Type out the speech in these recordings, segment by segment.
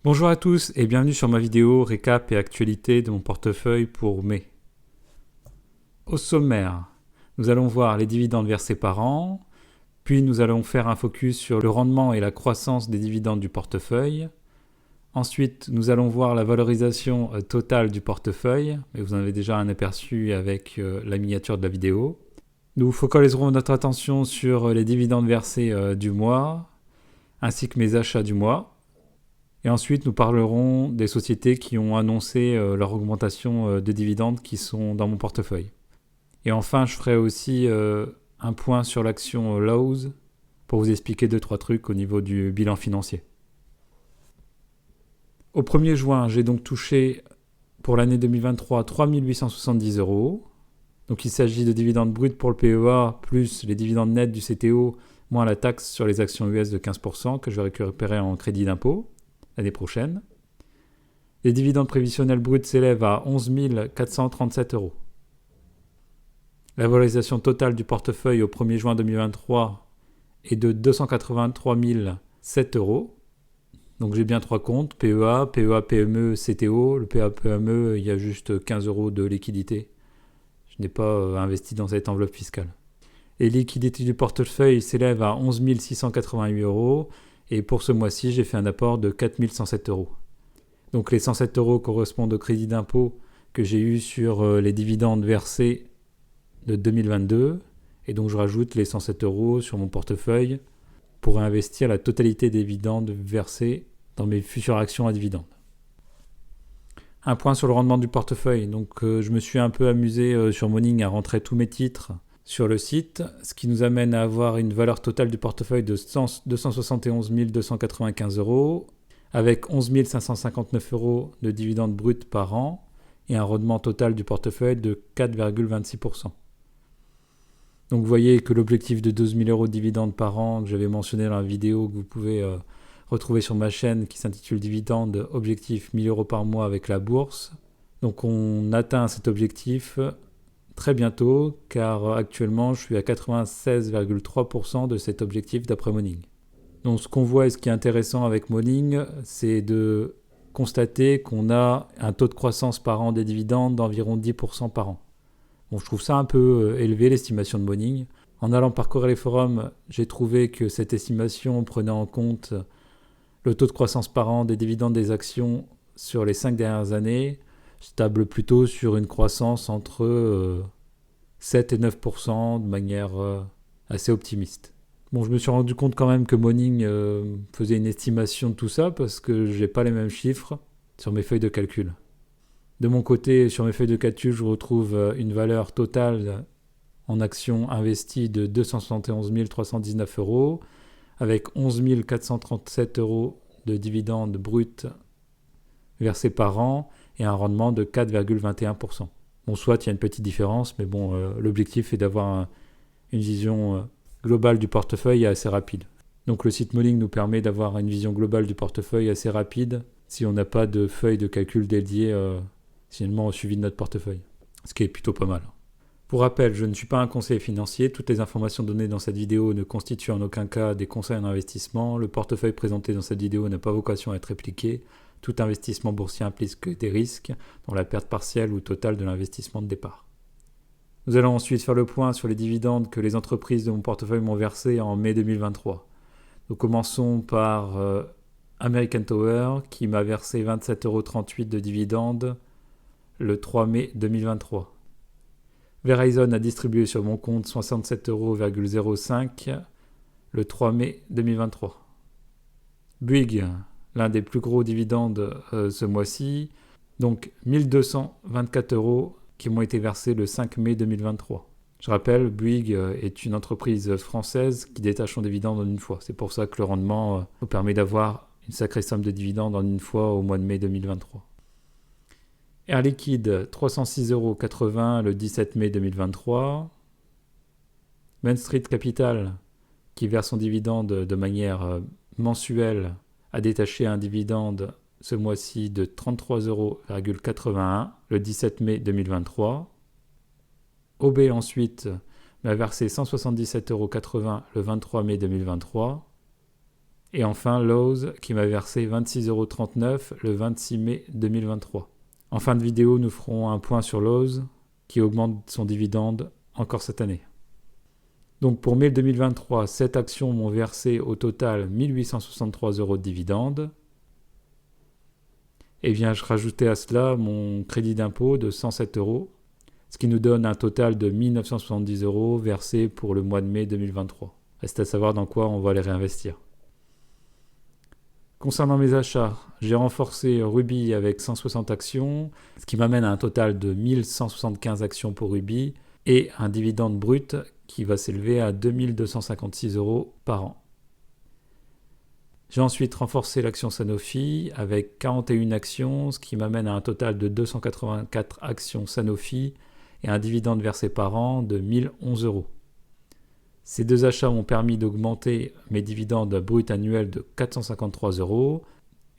Bonjour à tous et bienvenue sur ma vidéo récap et actualité de mon portefeuille pour mai. Au sommaire, nous allons voir les dividendes versés par an, puis nous allons faire un focus sur le rendement et la croissance des dividendes du portefeuille. Ensuite, nous allons voir la valorisation totale du portefeuille, mais vous en avez déjà un aperçu avec la miniature de la vidéo. Nous focaliserons notre attention sur les dividendes versés du mois, ainsi que mes achats du mois. Et ensuite, nous parlerons des sociétés qui ont annoncé leur augmentation de dividendes qui sont dans mon portefeuille. Et enfin, je ferai aussi un point sur l'action Lowe's pour vous expliquer 2-3 trucs au niveau du bilan financier. Au 1er juin, j'ai donc touché pour l'année 2023 3 870 €. Donc il s'agit de dividendes bruts pour le PEA plus les dividendes nets du CTO moins la taxe sur les actions US de 15% que je vais récupérer en crédit d'impôt l'année prochaine. Les dividendes prévisionnels bruts s'élèvent à 11 437 €. La valorisation totale du portefeuille au 1er juin 2023 est de 283 007 €. Donc j'ai bien 3 comptes, PEA, PEA PME, CTO. Le PEA PME, il y a juste 15 € de liquidité. Je n'ai pas investi dans cette enveloppe fiscale. Les liquidités du portefeuille s'élèvent à 11 688 € et pour ce mois-ci, j'ai fait un apport de 4 107 €. Donc les 107 € correspondent au crédit d'impôt que j'ai eu sur les dividendes versés de 2022 et donc je rajoute les 107 € sur mon portefeuille pour réinvestir la totalité des dividendes versés dans mes futures actions à dividendes. Un point sur le rendement du portefeuille. Donc je me suis un peu amusé sur Morning à rentrer tous mes titres sur le site, ce qui nous amène à avoir une valeur totale du portefeuille de 271 295 € avec 11 559 € de dividendes bruts par an et un rendement total du portefeuille de 4,26%. Donc vous voyez que l'objectif de 12 000 € de dividendes par an que j'avais mentionné dans la vidéo que vous pouvez retrouver sur ma chaîne qui s'intitule Dividende objectif 1 000 € par mois avec la bourse. Donc on atteint cet objectif très bientôt car actuellement je suis à 96,3% de cet objectif d'après Morning. Donc ce qu'on voit et ce qui est intéressant avec Morning, c'est de constater qu'on a un taux de croissance par an des dividendes d'environ 10% par an. Bon, je trouve ça un peu élevé, l'estimation de Morning. En allant parcourir les forums, j'ai trouvé que cette estimation prenait en compte le taux de croissance par an des dividendes des actions sur les 5 dernières années. Je table plutôt sur une croissance entre 7 et 9% de manière assez optimiste. Bon, je me suis rendu compte quand même que Morning faisait une estimation de tout ça parce que je n'ai pas les mêmes chiffres sur mes feuilles de calcul. De mon côté, sur mes feuilles de calcul, je retrouve une valeur totale en actions investies de 271 319 € avec 11 437 € de dividendes bruts versés par an et un rendement de 4,21%. Bon, soit il y a une petite différence, mais bon, l'objectif est d'avoir une vision globale du portefeuille assez rapide. Donc le site Morning nous permet d'avoir une vision globale du portefeuille assez rapide si on n'a pas de feuille de calcul dédiée finalement au suivi de notre portefeuille, ce qui est plutôt pas mal. Pour rappel, je ne suis pas un conseiller financier, toutes les informations données dans cette vidéo ne constituent en aucun cas des conseils en investissement, le portefeuille présenté dans cette vidéo n'a pas vocation à être répliqué, tout investissement boursier implique des risques, dont la perte partielle ou totale de l'investissement de départ. Nous allons ensuite faire le point sur les dividendes que les entreprises de mon portefeuille m'ont versés en mai 2023. Nous commençons par American Tower qui m'a versé 27,38 € de dividendes le 3 mai 2023. Verizon a distribué sur mon compte 67,05 € le 3 mai 2023. Bouygues, l'un des plus gros dividendes ce mois-ci, donc 1224 € qui m'ont été versés le 5 mai 2023. Je rappelle, Bouygues est une entreprise française qui détache son dividende en une fois. C'est pour ça que le rendement nous permet d'avoir une sacrée somme de dividendes en une fois au mois de mai 2023. Air Liquide, 306,80 € le 17 mai 2023. Main Street Capital, qui verse son dividende de manière mensuelle, a détaché un dividende ce mois-ci de 33,81 € le 17 mai 2023. OB ensuite m'a versé 177,80 € le 23 mai 2023. Et enfin, Lowe's qui m'a versé 26,39 € le 26 mai 2023. En fin de vidéo, nous ferons un point sur Lowe's qui augmente son dividende encore cette année. Donc pour mai 2023, 7 actions m'ont versé au total 1863 € de dividendes. Et bien, je rajoutais à cela mon crédit d'impôt de 107 €, ce qui nous donne un total de 1970 € versés pour le mois de mai 2023. Reste à savoir dans quoi on va les réinvestir. Concernant mes achats, j'ai renforcé Ruby avec 160 actions, ce qui m'amène à un total de 1175 actions pour Ruby et un dividende brut qui va s'élever à 2256 € par an. J'ai ensuite renforcé l'action Sanofi avec 41 actions, ce qui m'amène à un total de 284 actions Sanofi et un dividende versé par an de 1011 €. Ces deux achats m'ont permis d'augmenter mes dividendes bruts annuels de 453 €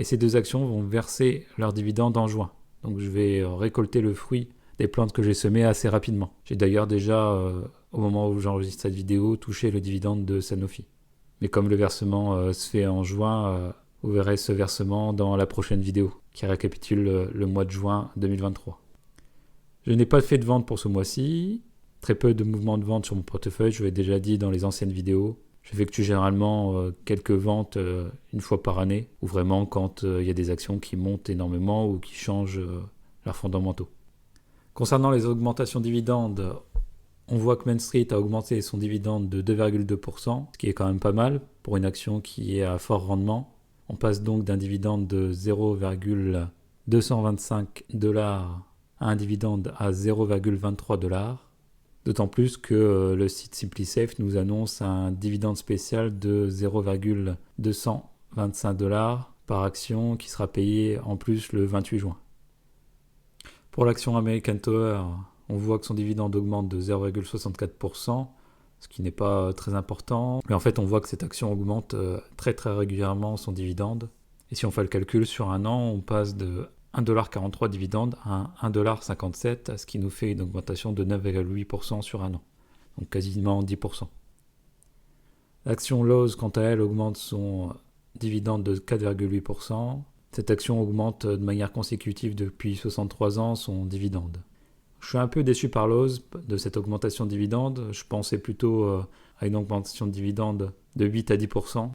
et ces deux actions vont verser leurs dividendes en juin. Donc je vais récolter le fruit des plantes que j'ai semées assez rapidement. J'ai d'ailleurs déjà, au moment où j'enregistre cette vidéo, touché le dividende de Sanofi. Mais comme le versement se fait en juin, vous verrez ce versement dans la prochaine vidéo qui récapitule le mois de juin 2023. Je n'ai pas fait de vente pour ce mois-ci. Très peu de mouvements de vente sur mon portefeuille, je l'ai déjà dit dans les anciennes vidéos. J'effectue généralement quelques ventes une fois par année, ou vraiment quand il y a des actions qui montent énormément ou qui changent leurs fondamentaux. Concernant les augmentations dividendes, on voit que Main Street a augmenté son dividende de 2,2%, ce qui est quand même pas mal pour une action qui est à fort rendement. On passe donc d'un dividende de 0,225 $ à un dividende à 0,23 $. D'autant plus que le site SimpliSafe nous annonce un dividende spécial de 0,225 $ par action qui sera payé en plus le 28 juin. Pour l'action American Tower, on voit que son dividende augmente de 0,64%, ce qui n'est pas très important. Mais en fait, on voit que cette action augmente très régulièrement son dividende. Et si on fait le calcul sur un an, on passe de 1,43 $ dividende à 1,57 $, ce qui nous fait une augmentation de 9,8% sur un an, donc quasiment 10%. L'action Lowe's, quant à elle, augmente son dividende de 4,8%. Cette action augmente de manière consécutive depuis 63 ans son dividende. Je suis un peu déçu par Lowe's de cette augmentation de dividende. Je pensais plutôt à une augmentation de dividende de 8 à 10%.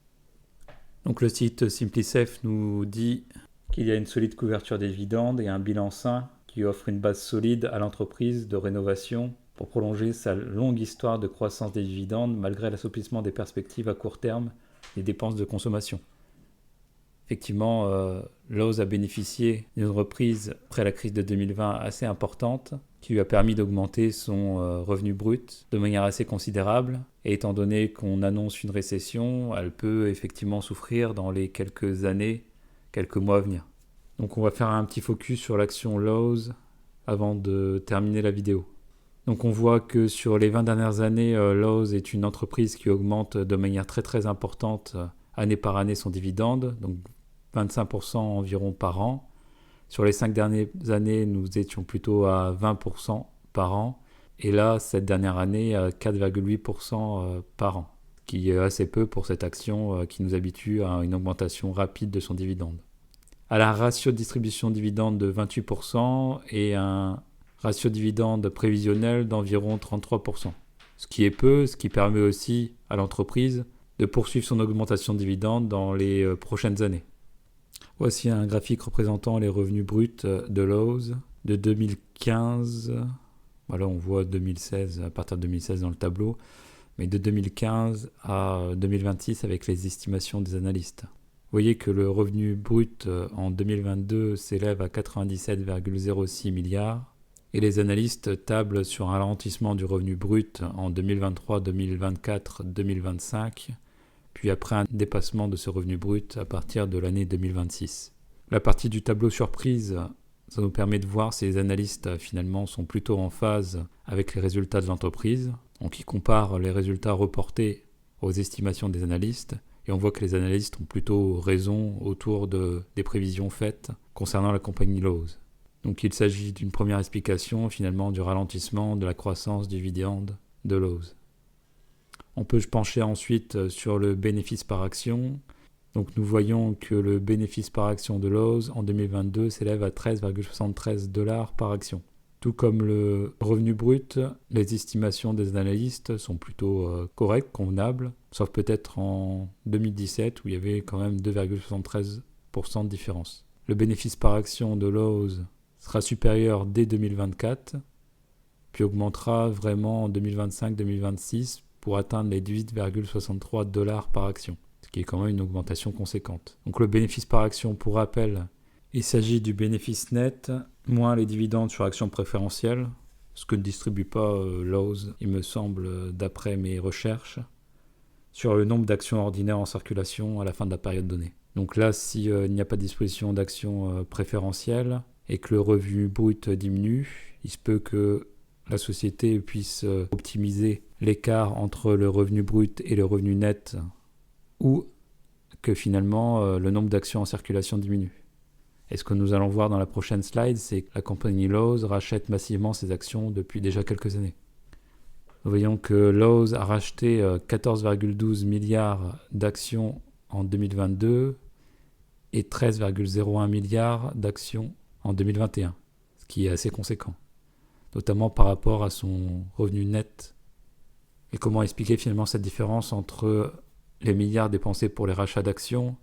Donc le site SimpliSafe nous dit qu'il y a une solide couverture des dividendes et un bilan sain qui offre une base solide à l'entreprise de rénovation pour prolonger sa longue histoire de croissance des dividendes malgré l'assouplissement des perspectives à court terme des dépenses de consommation. Effectivement, Lowe's a bénéficié d'une reprise après la crise de 2020 assez importante qui lui a permis d'augmenter son revenu brut de manière assez considérable. Et étant donné qu'on annonce une récession, elle peut effectivement souffrir dans les quelques mois à venir. Donc on va faire un petit focus sur l'action Lowe's avant de terminer la vidéo. Donc on voit que sur les 20 dernières années, Lowe's est une entreprise qui augmente de manière très importante année par année son dividende, donc 25% environ par an. Sur les 5 dernières années, nous étions plutôt à 20% par an. Et là, cette dernière année, à 4,8% par an, ce qui est assez peu pour cette action qui nous habitue à une augmentation rapide de son dividende. Elle a un ratio de distribution de dividende de 28% et un ratio dividende prévisionnel d'environ 33%. Ce qui est peu, ce qui permet aussi à l'entreprise de poursuivre son augmentation de dividende dans les prochaines années. Voici un graphique représentant les revenus bruts de Lowe's de 2015. Voilà, on voit 2016, à partir de 2016 dans le tableau, mais de 2015 à 2026 avec les estimations des analystes. Vous voyez que le revenu brut en 2022 s'élève à 97,06 milliards et les analystes tablent sur un ralentissement du revenu brut en 2023, 2024, 2025, puis après un dépassement de ce revenu brut à partir de l'année 2026. La partie du tableau surprise, ça nous permet de voir si les analystes finalement sont plutôt en phase avec les résultats de l'entreprise. Donc ils comparent les résultats reportés aux estimations des analystes et on voit que les analystes ont plutôt raison autour des prévisions faites concernant la compagnie Lowe's. Donc il s'agit d'une première explication finalement du ralentissement de la croissance du dividende de Lowe's. On peut pencher ensuite sur le bénéfice par action. Donc nous voyons que le bénéfice par action de Lowe's en 2022 s'élève à 13,73 $ par action. Tout comme le revenu brut, les estimations des analystes sont plutôt correctes, convenables, sauf peut-être en 2017 où il y avait quand même 2,73% de différence. Le bénéfice par action de Lowe's sera supérieur dès 2024, puis augmentera vraiment en 2025-2026 pour atteindre les 18,63 $ par action, ce qui est quand même une augmentation conséquente. Donc le bénéfice par action, pour rappel, il s'agit du bénéfice net moins les dividendes sur actions préférentielles, ce que ne distribue pas Lowe's, il me semble, d'après mes recherches, sur le nombre d'actions ordinaires en circulation à la fin de la période donnée. Donc là, s'il n'y a pas de disposition d'actions préférentielles et que le revenu brut diminue, il se peut que la société puisse optimiser l'écart entre le revenu brut et le revenu net, ou que finalement le nombre d'actions en circulation diminue. Et ce que nous allons voir dans la prochaine slide, c'est que la compagnie Lowe's rachète massivement ses actions depuis déjà quelques années. Nous voyons que Lowe's a racheté 14,12 milliards d'actions en 2022 et 13,01 milliards d'actions en 2021, ce qui est assez conséquent, notamment par rapport à son revenu net. Et comment expliquer finalement cette différence entre les milliards dépensés pour les rachats d'actions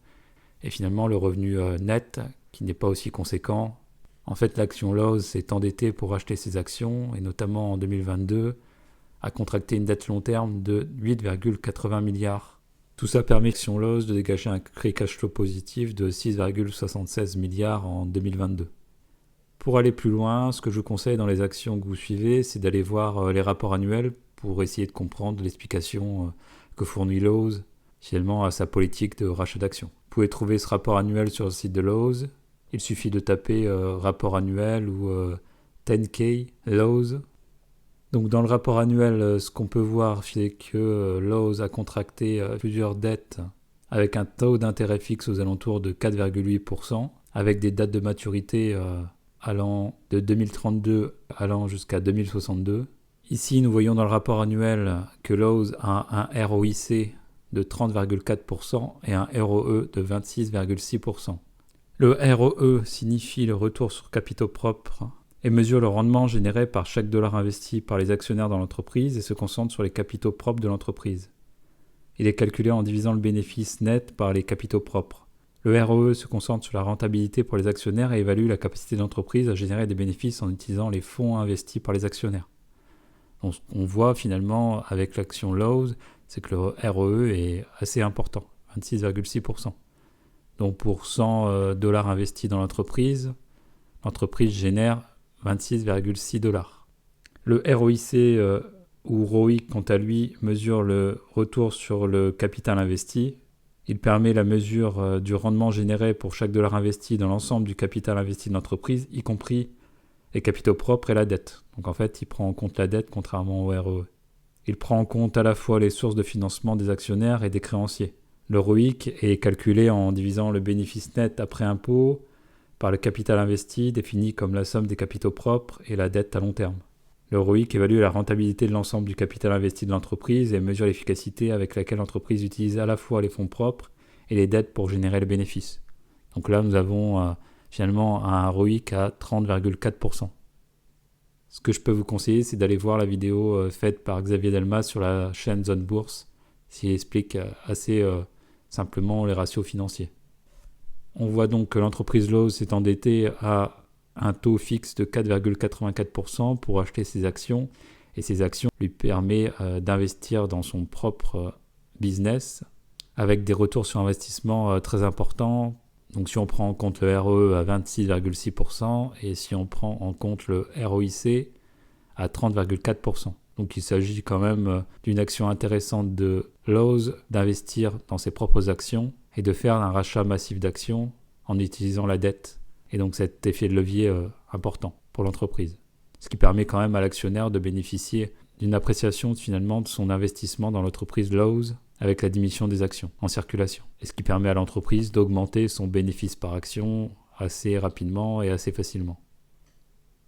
et finalement le revenu net qui n'est pas aussi conséquent. En fait, l'action Lowe's s'est endettée pour racheter ses actions et notamment en 2022 a contracté une dette long terme de 8,80 milliards. Tout ça permet à l'action Lowe's de dégager un free cash flow positif de 6,76 milliards en 2022. Pour aller plus loin, ce que je vous conseille dans les actions que vous suivez, c'est d'aller voir les rapports annuels pour essayer de comprendre l'explication que fournit Lowe's finalement à sa politique de rachat d'actions. Vous pouvez trouver ce rapport annuel sur le site de Lowe's. Il suffit de taper rapport annuel ou 10K Lowe's. Donc dans le rapport annuel, ce qu'on peut voir, c'est que Lowe's a contracté plusieurs dettes avec un taux d'intérêt fixe aux alentours de 4,8%, avec des dates de maturité allant de 2032 allant jusqu'à 2062. Ici, nous voyons dans le rapport annuel que Lowe's a un ROIC de 30,4% et un ROE de 26,6%. Le ROE signifie le retour sur capitaux propres et mesure le rendement généré par chaque dollar investi par les actionnaires dans l'entreprise et se concentre sur les capitaux propres de l'entreprise. Il est calculé en divisant le bénéfice net par les capitaux propres. Le ROE se concentre sur la rentabilité pour les actionnaires et évalue la capacité de l'entreprise à générer des bénéfices en utilisant les fonds investis par les actionnaires. Donc, on voit finalement avec l'action Lowe's, c'est que le ROE est assez important, 26,6%. Donc pour 100 dollars investis dans l'entreprise génère 26,6 $. Le ROIC ou ROIC, quant à lui, mesure le retour sur le capital investi. Il permet la mesure du rendement généré pour chaque dollar investi dans l'ensemble du capital investi de l'entreprise, y compris les capitaux propres et la dette. Donc en fait, il prend en compte la dette contrairement au ROE. Il prend en compte à la fois les sources de financement des actionnaires et des créanciers. Le ROIC est calculé en divisant le bénéfice net après impôt par le capital investi, défini comme la somme des capitaux propres et la dette à long terme. Le ROIC évalue la rentabilité de l'ensemble du capital investi de l'entreprise et mesure l'efficacité avec laquelle l'entreprise utilise à la fois les fonds propres et les dettes pour générer les bénéfices. Donc là, nous avons finalement un ROIC à 30,4%. Ce que je peux vous conseiller, c'est d'aller voir la vidéo faite par Xavier Delmas sur la chaîne Zone Bourse, qui explique assez simplement les ratios financiers. On voit donc que l'entreprise Lowe's s'est endettée à un taux fixe de 4,84% pour acheter ses actions, et ces actions lui permettent d'investir dans son propre business avec des retours sur investissement très importants. Donc si on prend en compte le ROE à 26,6% et si on prend en compte le ROIC à 30,4%. Donc il s'agit quand même d'une action intéressante de Lowe's d'investir dans ses propres actions et de faire un rachat massif d'actions en utilisant la dette. Et donc cet effet de levier important pour l'entreprise. Ce qui permet quand même à l'actionnaire de bénéficier d'une appréciation finalement de son investissement dans l'entreprise Lowe's avec la diminution des actions en circulation. Et ce qui permet à l'entreprise d'augmenter son bénéfice par action assez rapidement et assez facilement.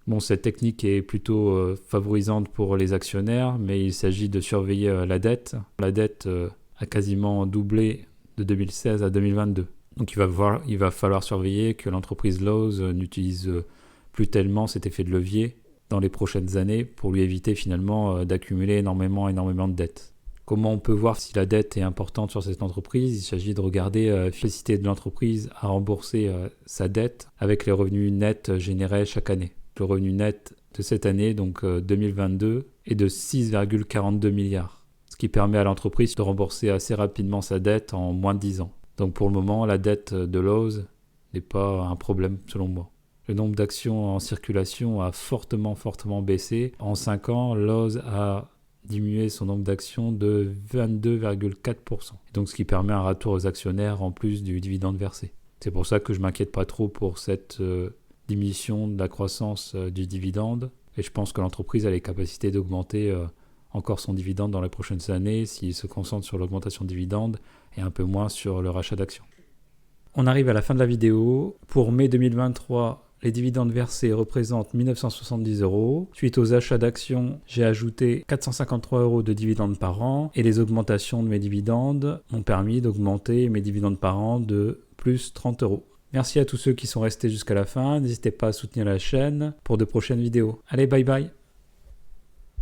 Bon, cette technique est plutôt favorisante pour les actionnaires, mais il s'agit de surveiller la dette. La dette a quasiment doublé de 2016 à 2022. Donc il va falloir surveiller que l'entreprise Lowe's n'utilise plus tellement cet effet de levier dans les prochaines années pour lui éviter finalement d'accumuler énormément de dettes. Comment on peut voir si la dette est importante sur cette entreprise? Il s'agit de regarder la capacité de l'entreprise à rembourser sa dette avec les revenus nets générés chaque année. Le revenu net de cette année, donc 2022, est de 6,42 milliards, ce qui permet à l'entreprise de rembourser assez rapidement sa dette en moins de 10 ans. Donc pour le moment, la dette de Lowe's n'est pas un problème selon moi. Le nombre d'actions en circulation a fortement baissé. En 5 ans, Lowe's a diminué son nombre d'actions de 22,4%. Donc ce qui permet un retour aux actionnaires en plus du dividende versé. C'est pour ça que je ne m'inquiète pas trop pour cette diminution de la croissance du dividende. Et je pense que l'entreprise a les capacités d'augmenter encore son dividende dans les prochaines années s'il se concentre sur l'augmentation de dividende et un peu moins sur le rachat d'actions. On arrive à la fin de la vidéo. Pour mai 2023, les dividendes versés représentent 1 970 €. Suite aux achats d'actions, j'ai ajouté 453 € de dividendes par an et les augmentations de mes dividendes m'ont permis d'augmenter mes dividendes par an de plus 30 €. Merci à tous ceux qui sont restés jusqu'à la fin. N'hésitez pas à soutenir la chaîne pour de prochaines vidéos. Allez, bye bye!